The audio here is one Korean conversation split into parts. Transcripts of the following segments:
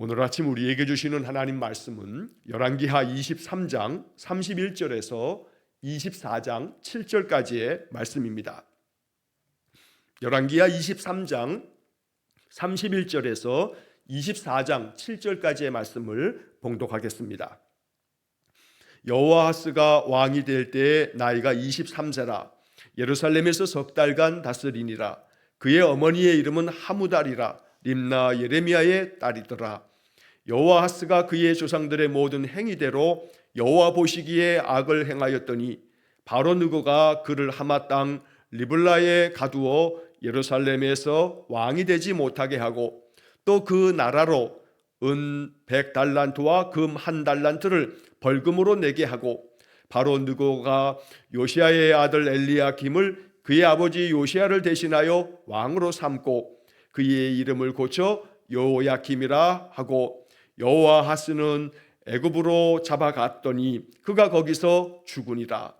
오늘 아침 우리에게 주시는 하나님 말씀은 열왕기하 23장 31절에서 24장 7절까지의 말씀입니다. 열왕기하 23장 31절에서 24장 7절까지의 말씀을 봉독하겠습니다. 여호아하스가 왕이 될 때에 나이가 23세라. 예루살렘에서 석 달간 다스리니라. 그의 어머니의 이름은 하무달이라. 림나 예레미야의 딸이더라. 여호아하스가 그의 조상들의 모든 행위대로 여호와 보시기에 악을 행하였더니 바로 느고가 그를 하마 땅 리블라에 가두어 예루살렘에서 왕이 되지 못하게 하고 또 그 나라로 은 100달란트와 금 1달란트를 벌금으로 내게 하고 바로 느고가 요시야의 아들 엘리야김을 그의 아버지 요시야를 대신하여 왕으로 삼고 그의 이름을 고쳐 여호야김이라 하고 여호아하스는 애굽으로 잡아갔더니 그가 거기서 죽으니라.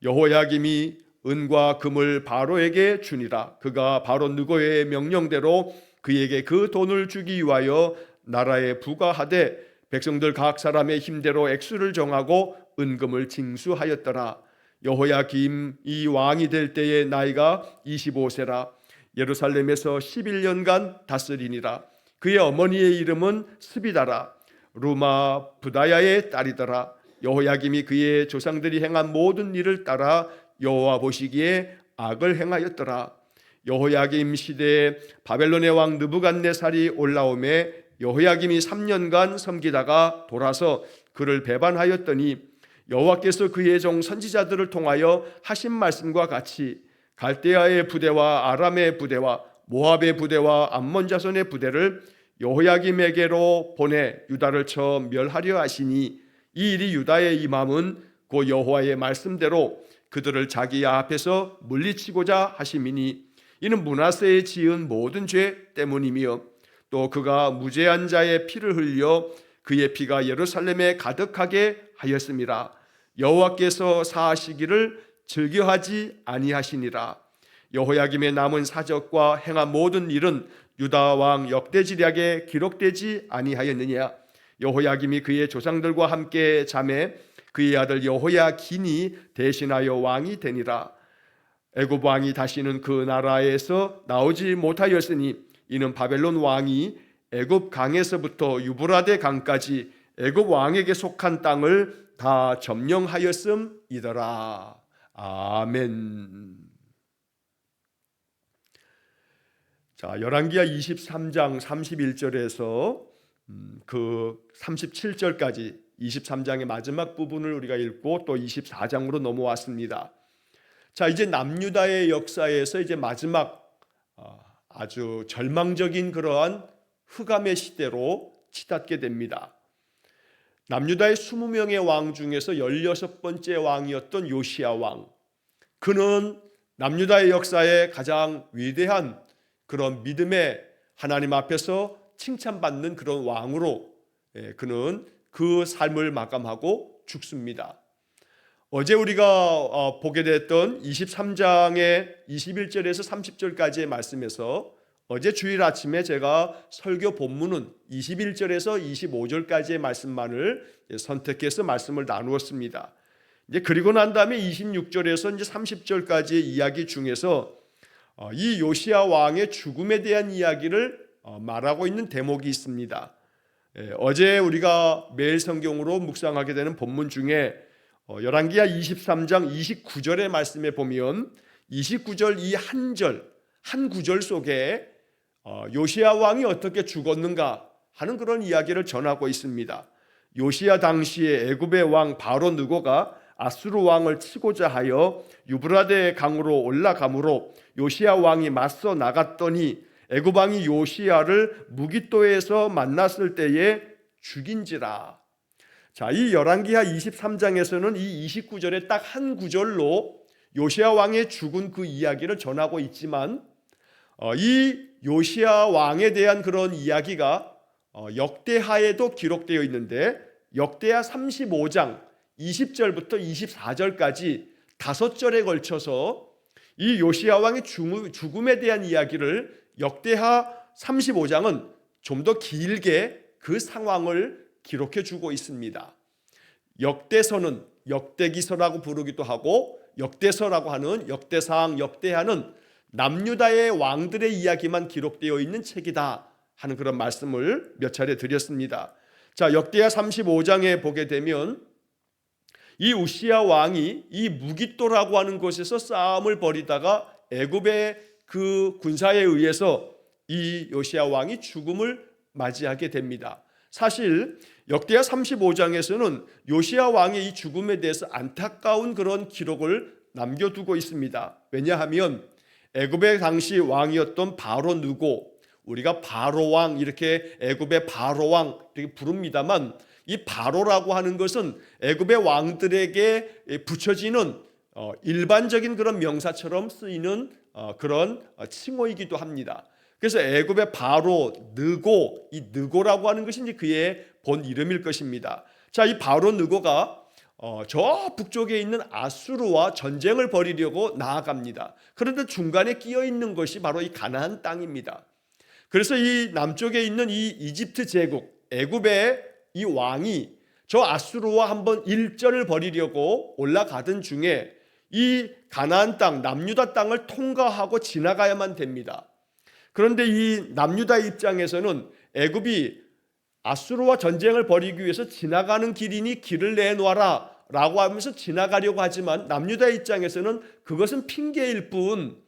여호야김이 은과 금을 바로에게 주니라. 그가 바로 느고의 명령대로 그에게 그 돈을 주기 위하여 나라에 부과하되 백성들 각 사람의 힘대로 액수를 정하고 은금을 징수하였더라. 여호야김이 왕이 될 때의 나이가 25세라. 예루살렘에서 11년간 다스리니라. 그의 어머니의 이름은 스비다라. 루마 부다야의 딸이더라. 여호야김이 그의 조상들이 행한 모든 일을 따라 여호와 보시기에 악을 행하였더라. 여호야김 시대에 바벨론의 왕 느부갓네살이 올라오매 여호야김이 3년간 섬기다가 돌아서 그를 배반하였더니 여호와께서 그의 종 선지자들을 통하여 하신 말씀과 같이 갈대아의 부대와 아람의 부대와 모압의 부대와 암몬 자손의 부대를 여호야김에게로 보내 유다를 쳐 멸하려 하시니 이 일이 유다에 임함은 고 여호와의 말씀대로 그들을 자기 앞에서 물리치고자 하심이니 이는 므낫세의 지은 모든 죄 때문이며 또 그가 무죄한 자의 피를 흘려 그의 피가 예루살렘에 가득하게 하였음이라. 여호와께서 사하시기를 즐겨하지 아니하시니라. 여호야김의 남은 사적과 행한 모든 일은 유다 왕 역대지략에 기록되지 아니하였느냐. 여호야김이 그의 조상들과 함께 잠에 그의 아들 여호야긴이 대신하여 왕이 되니라. 애굽 왕이 다시는 그 나라에서 나오지 못하였으니 이는 바벨론 왕이 애굽 강에서부터 유브라데 강까지 애굽 왕에게 속한 땅을 다 점령하였음이더라. 아멘. 자, 열왕기하 23장 31절에서 그 37절까지 23장의 마지막 부분을 우리가 읽고 또 24장으로 넘어왔습니다. 자, 이제 남유다의 역사에서 이제 마지막 아주 절망적인 그러한 흑암의 시대로 치닫게 됩니다. 남유다의 20명의 왕 중에서 16번째 왕이었던 요시야 왕, 그는 남유다의 역사에 가장 위대한 그런 믿음의 하나님 앞에서 칭찬받는 그런 왕으로 그는 그 삶을 마감하고 죽습니다. 어제 우리가 보게 됐던 23장의 21절에서 30절까지의 말씀에서 어제 주일 아침에 제가 설교 본문은 21절에서 25절까지의 말씀만을 선택해서 말씀을 나누었습니다. 이제 그리고 난 다음에 26절에서 이제 30절까지의 이야기 중에서 이 요시야 왕의 죽음에 대한 이야기를 말하고 있는 대목이 있습니다. 어제 우리가 매일 성경으로 묵상하게 되는 본문 중에 열왕기하 23장 29절의 말씀에 보면 29절 이 한 구절 속에 요시야 왕이 어떻게 죽었는가 하는 그런 이야기를 전하고 있습니다. 요시야 당시에 애굽의 왕 바로 느고가 아수르 왕을 치고자 하여 유브라데 강으로 올라가므로 요시야 왕이 맞서 나갔더니 애굽 왕이 요시야를 무깃도에서 만났을 때에 죽인지라. 자, 이 열왕기하 23장에서는 이 29절에 딱 한 구절로 요시야 왕의 죽은 그 이야기를 전하고 있지만 이 요시야 왕에 대한 그런 이야기가 역대하에도 기록되어 있는데 역대하 35장 20절부터 24절까지 5절에 걸쳐서 이 요시야 왕의 죽음에 대한 이야기를 역대하 35장은 좀 더 길게 그 상황을 기록해 주고 있습니다. 역대서는 역대기서라고 부르기도 하고 역대서라고 하는 역대상, 역대하는 남유다의 왕들의 이야기만 기록되어 있는 책이다 하는 그런 말씀을 몇 차례 드렸습니다. 자, 역대하 35장에 보게 되면 이 우시야 왕이 이 무깃도라고 하는 곳에서 싸움을 벌이다가 애굽의 그 군사에 의해서 이 요시야 왕이 죽음을 맞이하게 됩니다. 사실 역대하 35장에서는 요시야 왕의 이 죽음에 대해서 안타까운 그런 기록을 남겨두고 있습니다. 왜냐하면 애굽의 당시 왕이었던 바로 느고, 우리가 바로 왕 이렇게 애굽의 바로 왕 이렇게 부릅니다만, 이 바로라고 하는 것은 애굽의 왕들에게 붙여지는 일반적인 그런 명사처럼 쓰이는 그런 칭호이기도 합니다. 그래서 애굽의 바로 느고, 이 느고라고 하는 것이 이제 그의 본 이름일 것입니다. 자, 이 바로 느고가 저 북쪽에 있는 아수르와 전쟁을 벌이려고 나아갑니다. 그런데 중간에 끼어 있는 것이 바로 이 가나안 땅입니다. 그래서 이 남쪽에 있는 이 이집트 제국, 애굽의 이 왕이 저 아수르와 한번 일전을 벌이려고 올라가던 중에 이 가나안 땅, 남유다 땅을 통과하고 지나가야만 됩니다. 그런데 이 남유다 입장에서는 애굽이 아수르와 전쟁을 벌이기 위해서 지나가는 길이니 길을 내놓아라 라고 하면서 지나가려고 하지만 남유다 입장에서는 그것은 핑계일 뿐,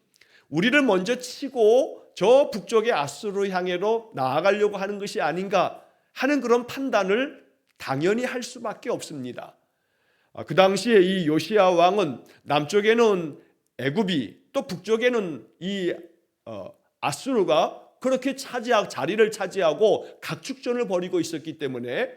우리를 먼저 치고 저 북쪽의 아수르 향해로 나아가려고 하는 것이 아닌가 하는 그런 판단을 당연히 할 수밖에 없습니다. 그 당시에 이 요시야 왕은 남쪽에는 애굽이, 또 북쪽에는 이 아수르가 그렇게 자리를 차지하고 각축전을 벌이고 있었기 때문에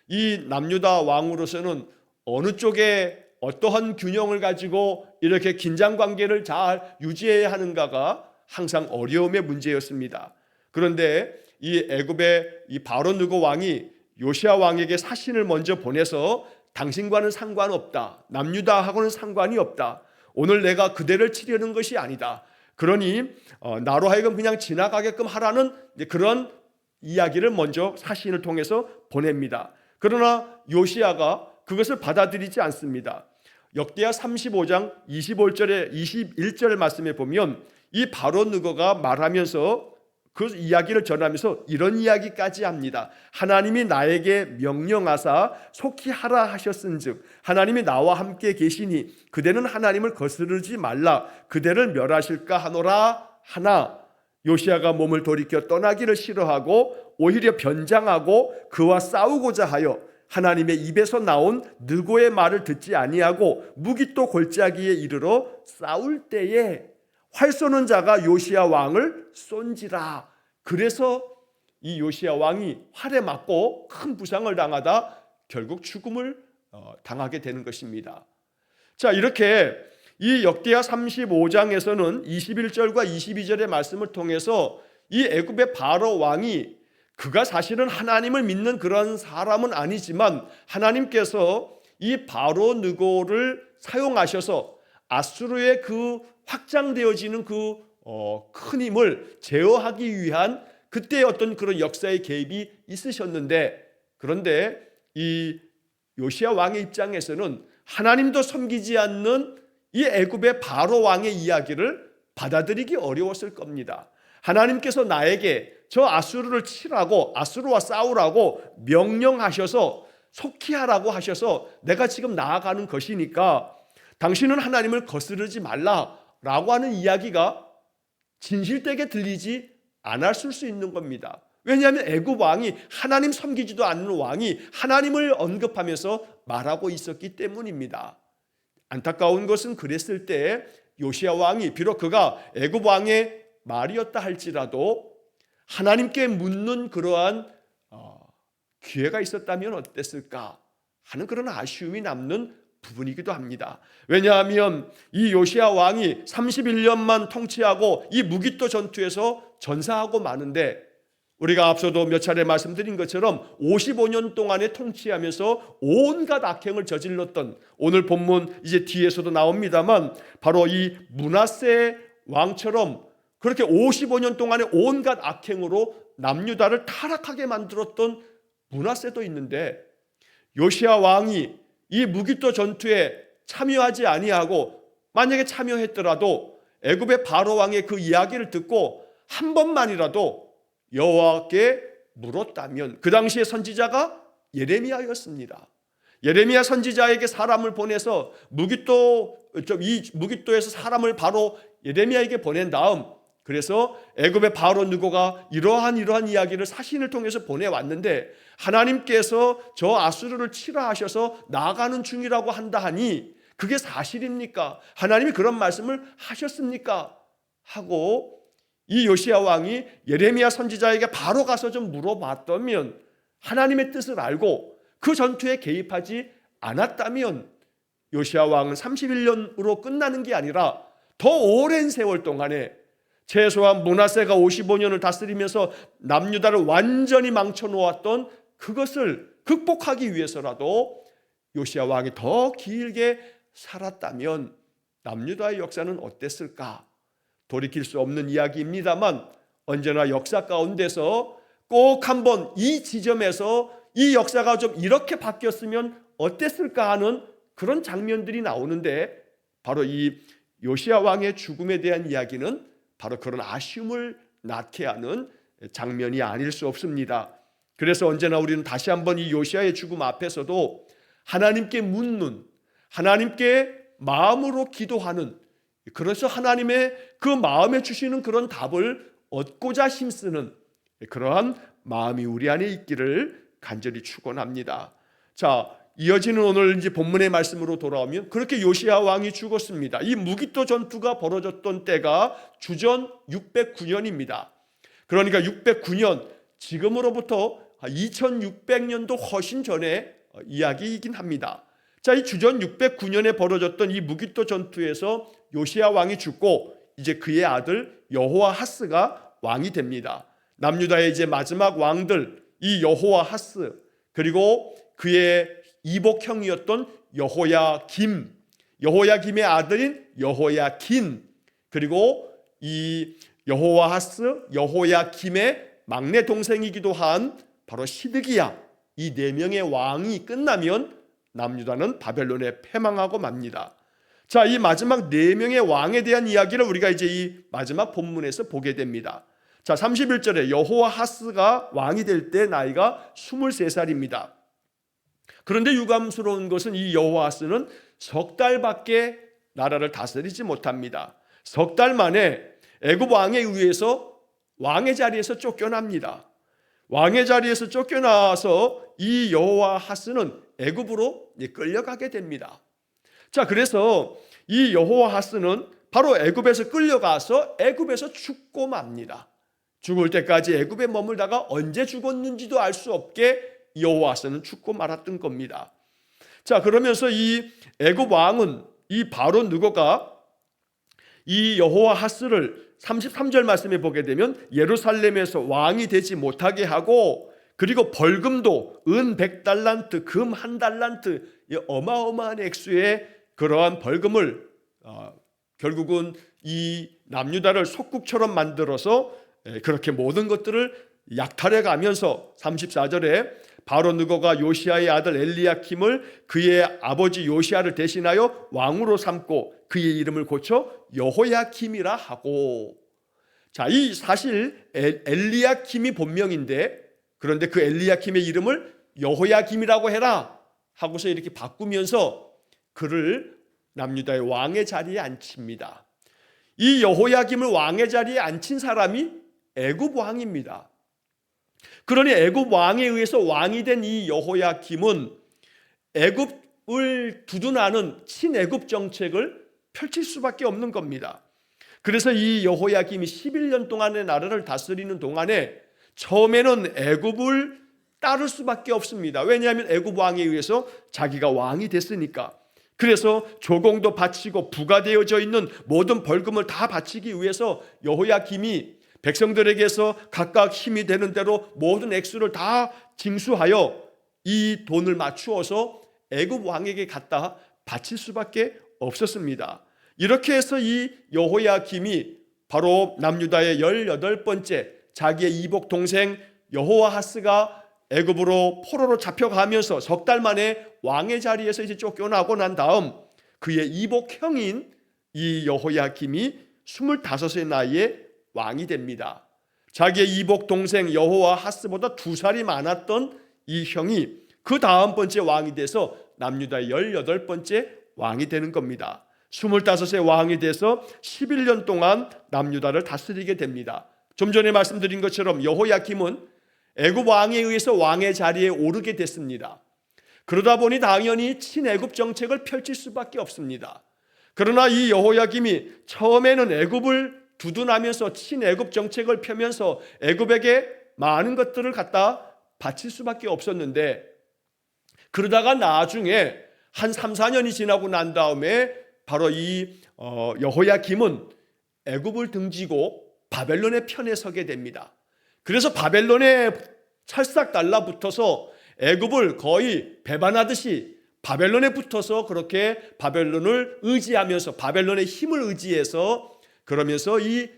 이 남유다 왕으로서는 어느 쪽에 어떠한 균형을 가지고 이렇게 긴장 관계를 잘 유지해야 하는가가 항상 어려움의 문제였습니다. 그런데 이 애굽의 이 바로 느고 왕이 요시야 왕에게 사신을 먼저 보내서 당신과는 상관없다, 남유다하고는 상관이 없다, 오늘 내가 그대를 치려는 것이 아니다, 그러니 나로 하여금 그냥 지나가게끔 하라는 그런 이야기를 먼저 사신을 통해서 보냅니다. 그러나 요시야가 그것을 받아들이지 않습니다. 역대하 35장 21절의 말씀에 보면 이 바로 느고가 말하면서 그 이야기를 전하면서 이런 이야기까지 합니다. 하나님이 나에게 명령하사 속히 하라 하셨은즉 하나님이 나와 함께 계시니 그대는 하나님을 거스르지 말라, 그대를 멸하실까 하노라 하나, 요시야가 몸을 돌이켜 떠나기를 싫어하고 오히려 변장하고 그와 싸우고자 하여 하나님의 입에서 나온 느고의 말을 듣지 아니하고 무깃도 골짜기에 이르러 싸울 때에 활 쏘는 자가 요시야 왕을 쏜지라. 그래서 이 요시야 왕이 활에 맞고 큰 부상을 당하다 결국 죽음을 당하게 되는 것입니다. 자, 이렇게 이 역대하 35장에서는 21절과 22절의 말씀을 통해서 이 애굽의 바로 왕이 그가 사실은 하나님을 믿는 그런 사람은 아니지만 하나님께서 이 바로 느고를 사용하셔서 아수르의 그 확장되어지는 그 큰 힘을 제어하기 위한 그때의 어떤 그런 역사의 개입이 있으셨는데, 그런데 이 요시야 왕의 입장에서는 하나님도 섬기지 않는 이 애굽의 바로 왕의 이야기를 받아들이기 어려웠을 겁니다. 하나님께서 나에게 저 아수르를 치라고, 아수르와 싸우라고 명령하셔서 속히 하라고 하셔서 내가 지금 나아가는 것이니까 당신은 하나님을 거스르지 말라라고 하는 이야기가 진실되게 들리지 않았을 수 있는 겁니다. 왜냐하면 애굽 왕이, 하나님 섬기지도 않는 왕이 하나님을 언급하면서 말하고 있었기 때문입니다. 안타까운 것은 그랬을 때 요시야 왕이, 비록 그가 애굽 왕의 말이었다 할지라도 하나님께 묻는 그러한 기회가 있었다면 어땠을까 하는 그런 아쉬움이 남는 부분이기도 합니다. 왜냐하면 이 요시야 왕이 31년만 통치하고 이 무깃도 전투에서 전사하고 마는데, 우리가 앞서도 몇 차례 말씀드린 것처럼 55년 동안에 통치하면서 온갖 악행을 저질렀던, 오늘 본문 이제 뒤에서도 나옵니다만 바로 이 므낫세 왕처럼 그렇게 55년 동안에 온갖 악행으로 남유다를 타락하게 만들었던 므낫세도 있는데 요시야 왕이 이 무기토 전투에 참여하지 아니하고 만약에 참여했더라도 애굽의 바로 왕의 그 이야기를 듣고 한 번만이라도 여호와께 물었다면, 그 당시의 선지자가 예레미야였습니다. 예레미야 선지자에게 사람을 보내서 이 무기토에서 사람을 바로 예레미야에게 보낸 다음, 그래서 애굽의 바로 느고가 이러한 이야기를 사신을 통해서 보내왔는데 하나님께서 저 아수르를 치라하셔서 나아가는 중이라고 한다 하니 그게 사실입니까? 하나님이 그런 말씀을 하셨습니까? 하고 이 요시야 왕이 예레미야 선지자에게 바로 가서 좀 물어봤다면, 하나님의 뜻을 알고 그 전투에 개입하지 않았다면 요시야 왕은 31년으로 끝나는 게 아니라 더 오랜 세월 동안에 최소한 므낫세가 55년을 다스리면서 남유다를 완전히 망쳐놓았던 그것을 극복하기 위해서라도 요시야 왕이 더 길게 살았다면 남유다의 역사는 어땠을까? 돌이킬 수 없는 이야기입니다만 언제나 역사 가운데서 꼭 한번 이 지점에서 이 역사가 좀 이렇게 바뀌었으면 어땠을까 하는 그런 장면들이 나오는데, 바로 이 요시야 왕의 죽음에 대한 이야기는 바로 그런 아쉬움을 낳게 하는 장면이 아닐 수 없습니다. 그래서 언제나 우리는 다시 한번 이 요시야의 죽음 앞에서도 하나님께 묻는, 하나님께 마음으로 기도하는, 그래서 하나님의 그 마음에 주시는 그런 답을 얻고자 힘쓰는 그러한 마음이 우리 안에 있기를 간절히 축원합니다. 자, 이어지는 오늘 이제 본문의 말씀으로 돌아오면 그렇게 요시야 왕이 죽었습니다. 이 무기토 전투가 벌어졌던 때가 주전 609년입니다. 그러니까 609년, 지금으로부터 2600년도 훨씬 전의 이야기이긴 합니다. 자, 이 주전 609년에 벌어졌던 이 무기토 전투에서 요시야 왕이 죽고 이제 그의 아들 여호아하스가 왕이 됩니다. 남유다의 이제 마지막 왕들, 이 여호아하스, 그리고 그의 이복형이었던 여호야김의 아들인 여호야긴, 그리고 이 여호아하스, 여호야김의 막내 동생이기도 한 바로 시드기야, 이 네 명의 왕이 끝나면 남유다는 바벨론에 패망하고 맙니다. 자, 이 마지막 네 명의 왕에 대한 이야기를 우리가 이제 이 마지막 본문에서 보게 됩니다. 자, 31절에 여호아하스가 왕이 될 때 나이가 23살입니다. 그런데 유감스러운 것은 이 여호아하스는 석 달밖에 나라를 다스리지 못합니다. 석 달 만에 애굽 왕에 의해서 왕의 자리에서 쫓겨납니다. 왕의 자리에서 쫓겨나서 이 여호아하스는 애굽으로 끌려가게 됩니다. 자, 그래서 이 여호아하스는 바로 애굽에서 끌려가서 애굽에서 죽고 맙니다. 죽을 때까지 애굽에 머물다가 언제 죽었는지도 알 수 없게 여호아하스는 죽고 말았던 겁니다. 자, 그러면서 이 애굽 왕은 이 바로 느고가 이 여호아하스를 33절 말씀에 보게 되면 예루살렘에서 왕이 되지 못하게 하고, 그리고 벌금도 은 100달란트, 금 1달란트, 어마어마한 액수의 그러한 벌금을 결국은 이 남유다를 속국처럼 만들어서 그렇게 모든 것들을 약탈해 가면서 34절에 바로 느고가 요시야의 아들 엘리야킴을 그의 아버지 요시야를 대신하여 왕으로 삼고 그의 이름을 고쳐 여호야킴이라 하고. 자, 이 사실 엘리야킴이 본명인데, 그런데 그 엘리야킴의 이름을 여호야김이라고 해라 하고서 이렇게 바꾸면서 그를 남유다의 왕의 자리에 앉힙니다. 이 여호야김을 왕의 자리에 앉힌 사람이 애굽 왕입니다. 그러니 애굽 왕에 의해서 왕이 된 이 여호야김은 애굽을 두둔하는 친애굽 정책을 펼칠 수밖에 없는 겁니다. 그래서 이 여호야김이 11년 동안의 나라를 다스리는 동안에 처음에는 애굽을 따를 수밖에 없습니다. 왜냐하면 애굽 왕에 의해서 자기가 왕이 됐으니까. 그래서 조공도 바치고 부과되어져 있는 모든 벌금을 다 바치기 위해서 여호야김이 백성들에게서 각각 힘이 되는 대로 모든 액수를 다 징수하여 이 돈을 맞추어서 애굽 왕에게 갖다 바칠 수밖에 없었습니다. 이렇게 해서 이 여호야김이 바로 남유다의 18번째 자기의 이복 동생 여호아하스가 애굽으로 포로로 잡혀가면서 석 달 만에 왕의 자리에서 이제 쫓겨나고 난 다음 그의 이복형인 이 여호야김이 25의 나이에 왕이 됩니다. 자기의 이복 동생 여호아하스보다 2살이 많았던 이 형이 그 다음 번째 왕이 돼서 남유다의 18번째 왕이 되는 겁니다. 25세 왕이 돼서 11년 동안 남유다를 다스리게 됩니다. 좀 전에 말씀드린 것처럼 여호야김은 애굽 왕에 의해서 왕의 자리에 오르게 됐습니다. 그러다 보니 당연히 친애굽 정책을 펼칠 수밖에 없습니다. 그러나 이 여호야김이 처음에는 애굽을 두둔하면서 친애굽 정책을 펴면서 애굽에게 많은 것들을 갖다 바칠 수밖에 없었는데, 그러다가 나중에 한 3, 4년이 지나고 난 다음에 바로 이 여호야김은 애굽을 등지고 바벨론의 편에 서게 됩니다. 그래서 바벨론에 찰싹 달라붙어서 애굽을 거의 배반하듯이 바벨론에 붙어서 그렇게 바벨론을 의지하면서 바벨론의 힘을 의지해서 그러면서 이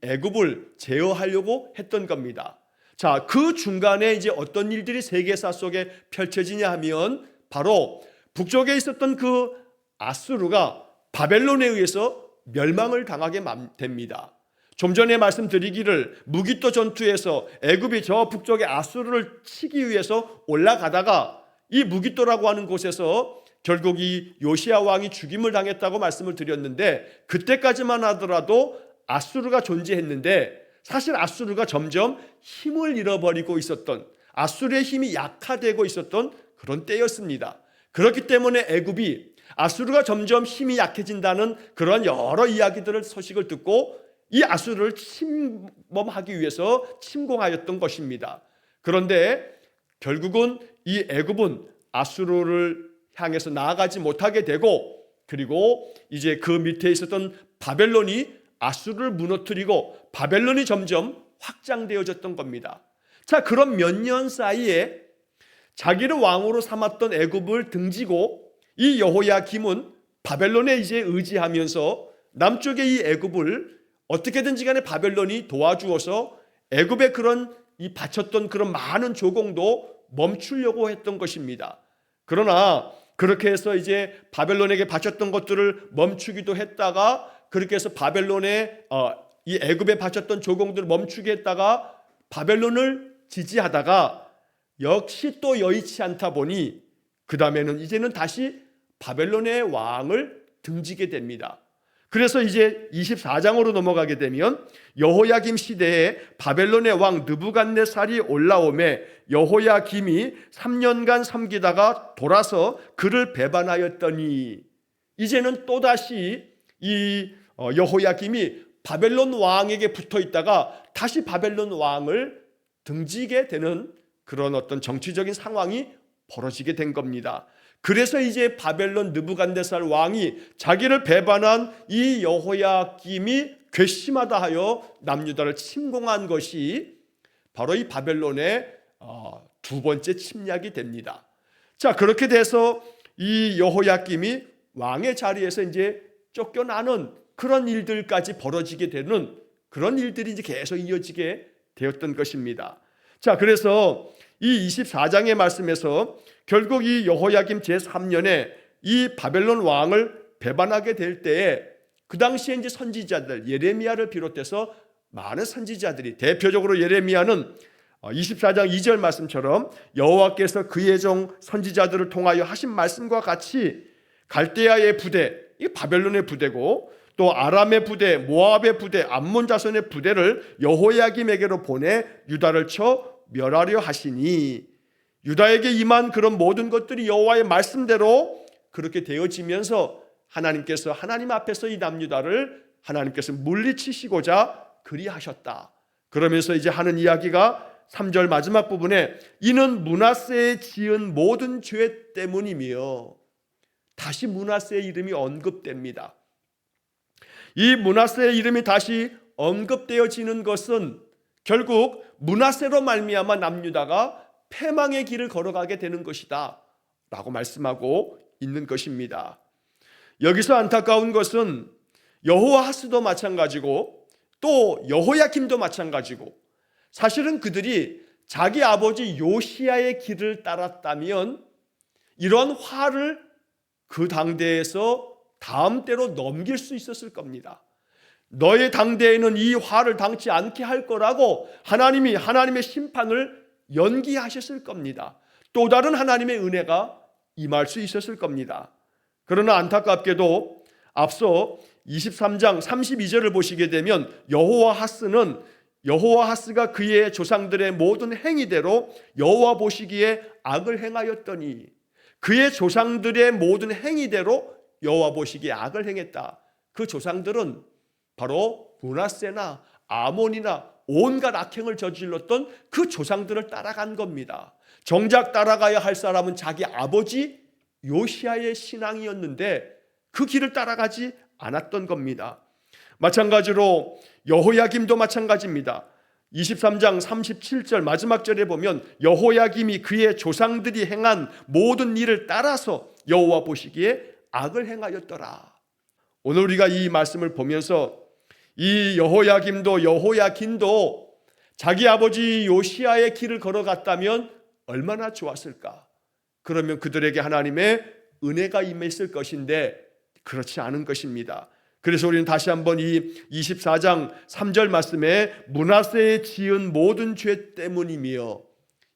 애굽을 제어하려고 했던 겁니다. 자, 그 중간에 이제 어떤 일들이 세계사 속에 펼쳐지냐 하면 바로 북쪽에 있었던 그 아수르가 바벨론에 의해서 멸망을 당하게 됩니다. 좀 전에 말씀드리기를 무기토 전투에서 애굽이 저 북쪽의 아수르를 치기 위해서 올라가다가 이 무기토라고 하는 곳에서 결국 이 요시야 왕이 죽임을 당했다고 말씀을 드렸는데, 그때까지만 하더라도 아수르가 존재했는데 사실 아수르가 점점 힘을 잃어버리고 있었던, 아수르의 힘이 약화되고 있었던 그런 때였습니다. 그렇기 때문에 애굽이 아수르가 점점 힘이 약해진다는 그런 여러 이야기들을 소식을 듣고 이 아수르를 침범하기 위해서 침공하였던 것입니다. 그런데 결국은 이 애굽은 아수르를 향해서 나아가지 못하게 되고, 그리고 이제 그 밑에 있었던 바벨론이 아수르를 무너뜨리고 바벨론이 점점 확장되어졌던 겁니다. 자, 그런 몇 년 사이에 자기를 왕으로 삼았던 애굽을 등지고 이 여호야김은 바벨론에 이제 의지하면서 남쪽의 이 애굽을 어떻게든지 간에 바벨론이 도와주어서 애굽의 그런 이 바쳤던 그런 많은 조공도 멈추려고 했던 것입니다. 그러나 그렇게 해서 이제 바벨론에게 바쳤던 것들을 멈추기도 했다가, 그렇게 해서 바벨론에 이 애굽에 바쳤던 조공들을 멈추게 했다가 바벨론을 지지하다가 역시 또 여의치 않다 보니 그 다음에는 이제는 다시 바벨론의 왕을 등지게 됩니다. 그래서 이제 24장으로 넘어가게 되면 여호야김 시대에 바벨론의 왕 느부갓네살이 올라오매 여호야김이 3년간 섬기다가 돌아서 그를 배반하였더니, 이제는 또다시 이 여호야김이 바벨론 왕에게 붙어 있다가 다시 바벨론 왕을 등지게 되는 그런 어떤 정치적인 상황이 벌어지게 된 겁니다. 그래서 이제 바벨론 느부갓네살 왕이 자기를 배반한 이 여호야김이 괘씸하다 하여 남유다를 침공한 것이 바로 이 바벨론의 두 번째 침략이 됩니다. 자, 그렇게 돼서 이 여호야김이 왕의 자리에서 이제 쫓겨나는 그런 일들까지 벌어지게 되는 그런 일들이 이제 계속 이어지게 되었던 것입니다. 자, 그래서 이 24장의 말씀에서 결국 이 여호야김 제3년에 이 바벨론 왕을 배반하게 될 때에 그 당시에 이제 선지자들 예레미야를 비롯해서 많은 선지자들이, 대표적으로 예레미야는 24장 2절 말씀처럼 여호와께서 그의 종 선지자들을 통하여 하신 말씀과 같이 갈대아의 부대, 이 바벨론의 부대고 또 아람의 부대, 모압의 부대, 암몬 자손의 부대를 여호야김에게로 보내 유다를 쳐 멸하려 하시니, 유다에게 임한 그런 모든 것들이 여호와의 말씀대로 그렇게 되어지면서 하나님께서 하나님 앞에서 이 남유다를 하나님께서 물리치시고자 그리하셨다. 그러면서 이제 하는 이야기가 3절 마지막 부분에 이는 므낫세에 지은 모든 죄 때문이며, 다시 므낫세의 이름이 언급됩니다. 이 므낫세의 이름이 다시 언급되어지는 것은 결국 므낫세로 말미암아 남유다가 패망의 길을 걸어가게 되는 것이다 라고 말씀하고 있는 것입니다. 여기서 안타까운 것은 여호아하스도 마찬가지고 또 여호야김도 마찬가지고, 사실은 그들이 자기 아버지 요시야의 길을 따랐다면 이런 화를 그 당대에서 다음 때로 넘길 수 있었을 겁니다. 너의 당대에는 이 화를 당치 않게 할 거라고 하나님이 하나님의 심판을 연기하셨을 겁니다. 또 다른 하나님의 은혜가 임할 수 있었을 겁니다. 그러나 안타깝게도 앞서 23장 32절을 보시게 되면 여호와하스가 그의 조상들의 모든 행위대로 여호와 보시기에 악을 행하였더니, 그의 조상들의 모든 행위대로 여호와 보시기에 악을 행했다. 그 조상들은 바로 므낫세나 아몬이나 온갖 악행을 저질렀던 그 조상들을 따라간 겁니다. 정작 따라가야 할 사람은 자기 아버지 요시야의 신앙이었는데 그 길을 따라가지 않았던 겁니다. 마찬가지로 여호야김도 마찬가지입니다. 23장 37절 마지막 절에 보면 여호야김이 그의 조상들이 행한 모든 일을 따라서 여호와 보시기에 악을 행하였더라. 오늘 우리가 이 말씀을 보면서 이 여호야김도 자기 아버지 요시야의 길을 걸어갔다면 얼마나 좋았을까? 그러면 그들에게 하나님의 은혜가 임했을 것인데 그렇지 않은 것입니다. 그래서 우리는 다시 한번 이 24장 3절 말씀에 므낫세의 지은 모든 죄 때문이며,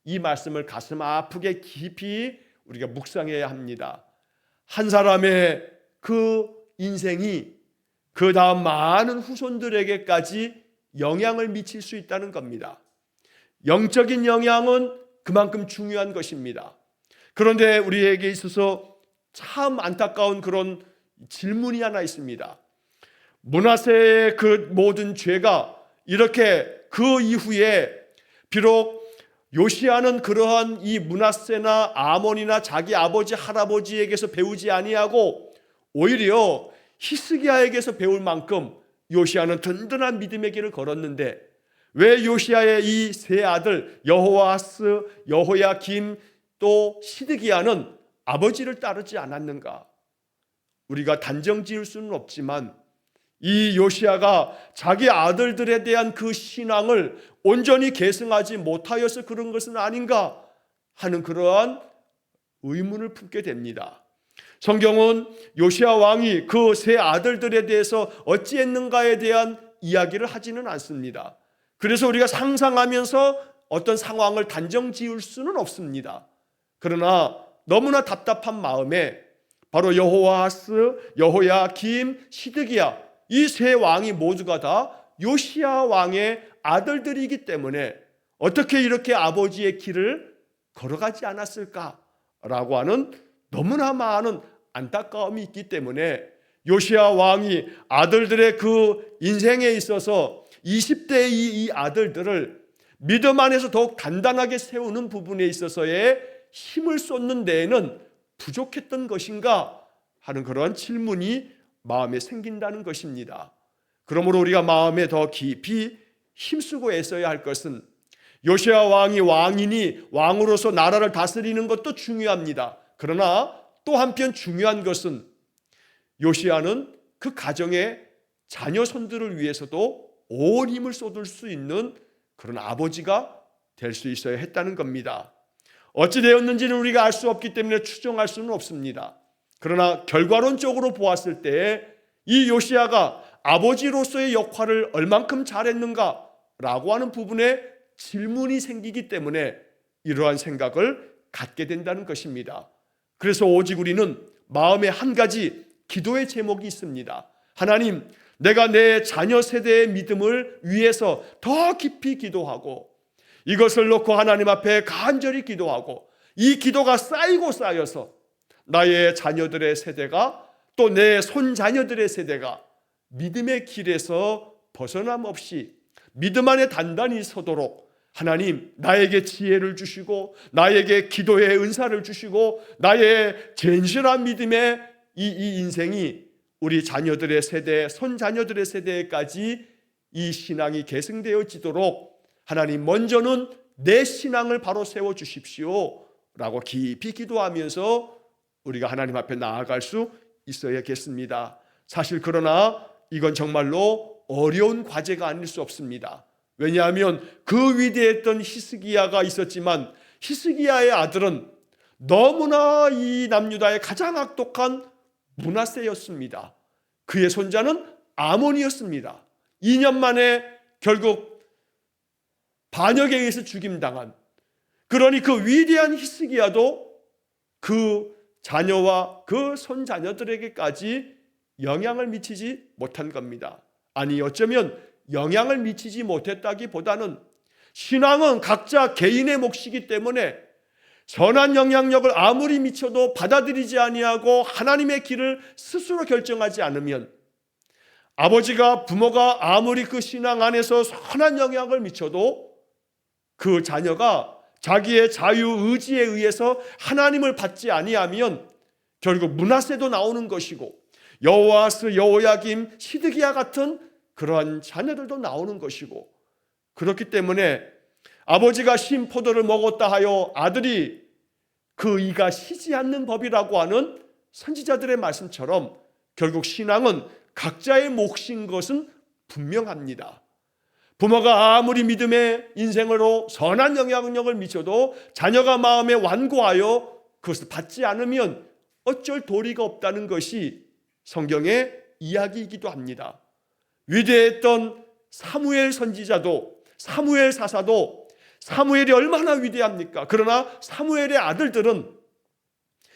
이 말씀을 가슴 아프게 깊이 우리가 묵상해야 합니다. 한 사람의 그 인생이 그 다음 많은 후손들에게까지 영향을 미칠 수 있다는 겁니다. 영적인 영향은 그만큼 중요한 것입니다. 그런데 우리에게 있어서 참 안타까운 그런 질문이 하나 있습니다. 므낫세의 그 모든 죄가 이렇게 그 이후에 비록 요시야는 그러한 이 므낫세나 아몬이나 자기 아버지 할아버지에게서 배우지 아니하고 오히려 히스기야에게서 배울 만큼 요시야는 든든한 믿음의 길을 걸었는데, 왜 요시야의 이 세 아들 여호아스, 여호야김, 또 시드기야는 아버지를 따르지 않았는가? 우리가 단정 지을 수는 없지만 이 요시야가 자기 아들들에 대한 그 신앙을 온전히 계승하지 못하여서 그런 것은 아닌가 하는 그러한 의문을 품게 됩니다. 성경은 요시야 왕이 그 세 아들들에 대해서 어찌했는가에 대한 이야기를 하지는 않습니다. 그래서 우리가 상상하면서 어떤 상황을 단정 지을 수는 없습니다. 그러나 너무나 답답한 마음에 바로 여호아스, 여호야김, 시드기야, 이 세 왕이 모두가 다 요시야 왕의 아들들이기 때문에 어떻게 이렇게 아버지의 길을 걸어가지 않았을까라고 하는 너무나 많은 안타까움이 있기 때문에 요시야 왕이 아들들의 그 인생에 있어서 20대의 이 아들들을 믿음 안에서 더욱 단단하게 세우는 부분에 있어서의 힘을 쏟는 데에는 부족했던 것인가 하는 그런 질문이 마음에 생긴다는 것입니다. 그러므로 우리가 마음에 더 깊이 힘쓰고 애써야 할 것은, 요시야 왕이 왕이니 왕으로서 나라를 다스리는 것도 중요합니다. 그러나 또 한편 중요한 것은 요시야는 그 가정의 자녀 손들을 위해서도 온 힘을 쏟을 수 있는 그런 아버지가 될 수 있어야 했다는 겁니다. 어찌 되었는지는 우리가 알 수 없기 때문에 추정할 수는 없습니다. 그러나 결과론적으로 보았을 때 이 요시야가 아버지로서의 역할을 얼만큼 잘했는가라고 하는 부분에 질문이 생기기 때문에 이러한 생각을 갖게 된다는 것입니다. 그래서 오직 우리는 마음에 한 가지 기도의 제목이 있습니다. 하나님, 내가 내 자녀 세대의 믿음을 위해서 더 깊이 기도하고 이것을 놓고 하나님 앞에 간절히 기도하고 이 기도가 쌓이고 쌓여서 나의 자녀들의 세대가 또 내 손자녀들의 세대가 믿음의 길에서 벗어남 없이 믿음 안에 단단히 서도록 하나님 나에게 지혜를 주시고 나에게 기도의 은사를 주시고 나의 진실한 믿음의 이 인생이 우리 자녀들의 세대, 손자녀들의 세대까지 이 신앙이 계승되어지도록 하나님 먼저는 내 신앙을 바로 세워주십시오 라고 깊이 기도하면서 우리가 하나님 앞에 나아갈 수 있어야겠습니다. 사실 그러나 이건 정말로 어려운 과제가 아닐 수 없습니다. 왜냐하면 그 위대했던 히스기야가 있었지만 히스기야의 아들은 너무나 이 남유다의 가장 악독한 므낫세였습니다. 그의 손자는 아몬이었습니다. 2년 만에 결국 반역에 의해서 죽임당한, 그러니 그 위대한 히스기야도 그 자녀와 그 손자녀들에게까지 영향을 미치지 못한 겁니다. 아니, 어쩌면 영향을 미치지 못했다기보다는 신앙은 각자 개인의 몫이기 때문에 선한 영향력을 아무리 미쳐도 받아들이지 아니하고 하나님의 길을 스스로 결정하지 않으면, 아버지가 부모가 아무리 그 신앙 안에서 선한 영향을 미쳐도 그 자녀가 자기의 자유의지에 의해서 하나님을 받지 아니하면 결국 므낫세도 나오는 것이고 여호아스, 여호야김, 시드기야 같은 그러한 자녀들도 나오는 것이고, 그렇기 때문에 아버지가 신 포도를 먹었다 하여 아들이 그 이가 시지 않는 법이라고 하는 선지자들의 말씀처럼 결국 신앙은 각자의 몫인 것은 분명합니다. 부모가 아무리 믿음의 인생으로 선한 영향력을 미쳐도 자녀가 마음에 완고하여 그것을 받지 않으면 어쩔 도리가 없다는 것이 성경의 이야기이기도 합니다. 위대했던 사무엘 선지자도, 사무엘 사사도, 사무엘이 얼마나 위대합니까? 그러나 사무엘의 아들들은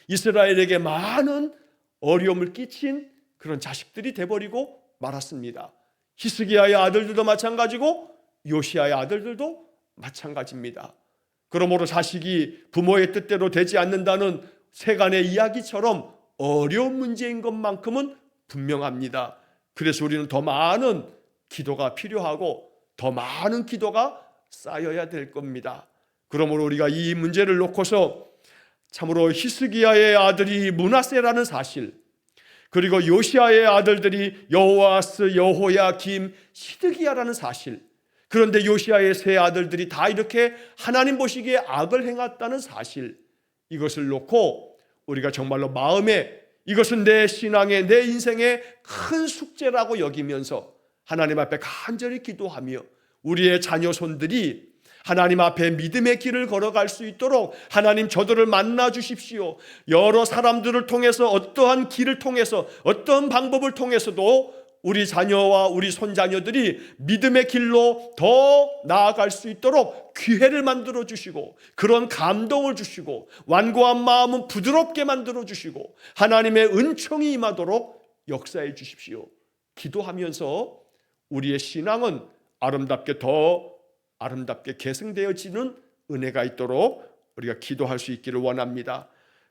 이스라엘에게 많은 어려움을 끼친 그런 자식들이 돼버리고 말았습니다. 히스기야의 아들들도 마찬가지고 요시야의 아들들도 마찬가지입니다. 그러므로 자식이 부모의 뜻대로 되지 않는다는 세간의 이야기처럼 어려운 문제인 것만큼은 분명합니다. 그래서 우리는 더 많은 기도가 필요하고 더 많은 기도가 쌓여야 될 겁니다. 그러므로 우리가 이 문제를 놓고서 참으로 히스기야의 아들이 므낫세라는 사실, 그리고 요시야의 아들들이 여호아스, 여호야김, 시드기야라는 사실, 그런데 요시야의 세 아들들이 다 이렇게 하나님 보시기에 악을 행했다는 사실, 이것을 놓고 우리가 정말로 마음에 이것은 내 신앙의, 내 인생의 큰 숙제라고 여기면서 하나님 앞에 간절히 기도하며 우리의 자녀 손들이 하나님 앞에 믿음의 길을 걸어갈 수 있도록 하나님 저들을 만나 주십시오. 여러 사람들을 통해서, 어떠한 길을 통해서, 어떤 방법을 통해서도 우리 자녀와 우리 손자녀들이 믿음의 길로 더 나아갈 수 있도록 기회를 만들어 주시고, 그런 감동을 주시고, 완고한 마음은 부드럽게 만들어 주시고, 하나님의 은총이 임하도록 역사해 주십시오. 기도하면서 우리의 신앙은 더 아름답게 계승되어지는 은혜가 있도록 우리가 기도할 수 있기를 원합니다.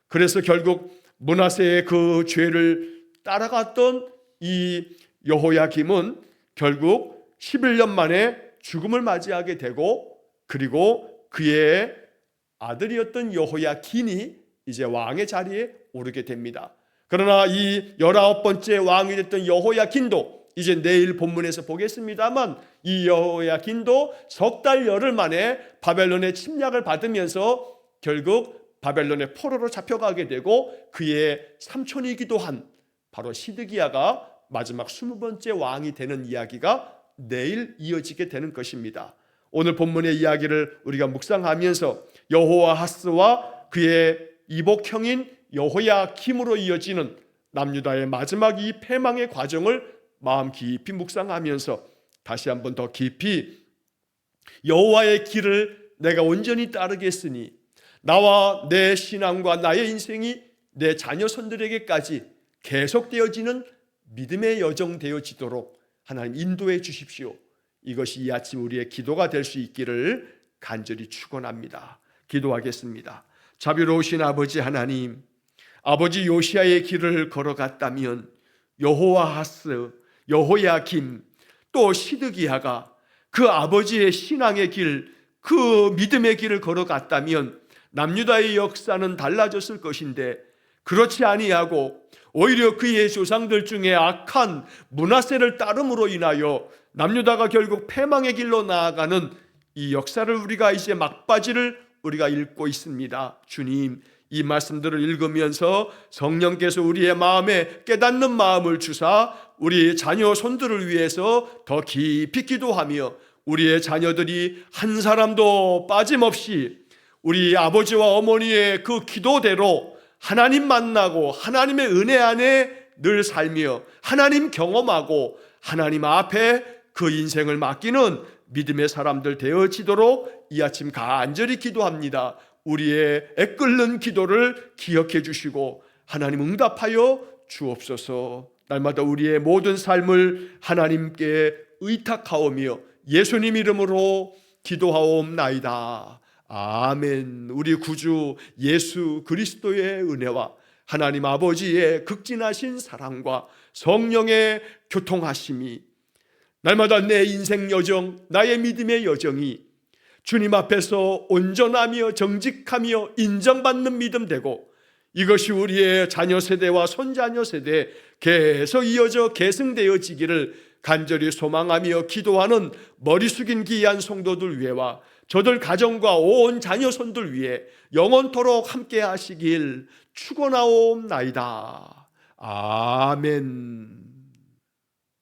그래서 결국 므낫세의 그 죄를 따라갔던 이 여호야김은 결국 11년 만에 죽음을 맞이하게 되고, 그리고 그의 아들이었던 여호야긴이 이제 왕의 자리에 오르게 됩니다. 그러나 이 19번째 왕이 됐던 여호야긴도 이제 내일 본문에서 보겠습니다만, 이 여호야긴도 석 달 열흘 만에 바벨론의 침략을 받으면서 결국 바벨론의 포로로 잡혀가게 되고, 그의 삼촌이기도 한 바로 시드기야가 마지막 20번째 왕이 되는 이야기가 내일 이어지게 되는 것입니다. 오늘 본문의 이야기를 우리가 묵상하면서 여호아하스와 그의 이복형인 여호야김으로 이어지는 남유다의 마지막 이 패망의 과정을 마음 깊이 묵상하면서 다시 한번 더 깊이 여호와의 길을 내가 온전히 따르겠으니 나와 내 신앙과 나의 인생이 내 자녀손들에게까지 계속되어지는 믿음의 여정 되어지도록 하나님 인도해 주십시오. 이것이 이 아침 우리의 기도가 될 수 있기를 간절히 축원합니다. 기도하겠습니다. 자비로우신 아버지 하나님, 아버지 요시야의 길을 걸어갔다면 여호아하스, 여호야김, 또 시드기야가 그 아버지의 신앙의 길, 그 믿음의 길을 걸어갔다면 남유다의 역사는 달라졌을 것인데, 그렇지 아니하고 오히려 그의 조상들 중에 악한 므낫세를 따름으로 인하여 남유다가 결국 패망의 길로 나아가는 이 역사를 우리가 이제 막바지를 우리가 읽고 있습니다. 주님, 이 말씀들을 읽으면서 성령께서 우리의 마음에 깨닫는 마음을 주사 우리 자녀 손들을 위해서 더 깊이 기도하며 우리의 자녀들이 한 사람도 빠짐없이 우리 아버지와 어머니의 그 기도대로 하나님 만나고 하나님의 은혜 안에 늘 살며 하나님 경험하고 하나님 앞에 그 인생을 맡기는 믿음의 사람들 되어지도록 이 아침 간절히 기도합니다. 우리의 애끓는 기도를 기억해 주시고 하나님 응답하여 주옵소서. 날마다 우리의 모든 삶을 하나님께 의탁하오며 예수님 이름으로 기도하옵나이다. 아멘. 우리 구주 예수 그리스도의 은혜와 하나님 아버지의 극진하신 사랑과 성령의 교통하심이 날마다 내 인생 여정, 나의 믿음의 여정이 주님 앞에서 온전하며 정직하며 인정받는 믿음 되고 이것이 우리의 자녀 세대와 손자녀 세대에 계속 이어져 계승되어지기를 간절히 소망하며 기도하는 머리 숙인 귀한 성도들 위해와 저들 가정과 온 자녀손들 위해 영원토록 함께 하시길 축원하옵나이다. 아멘.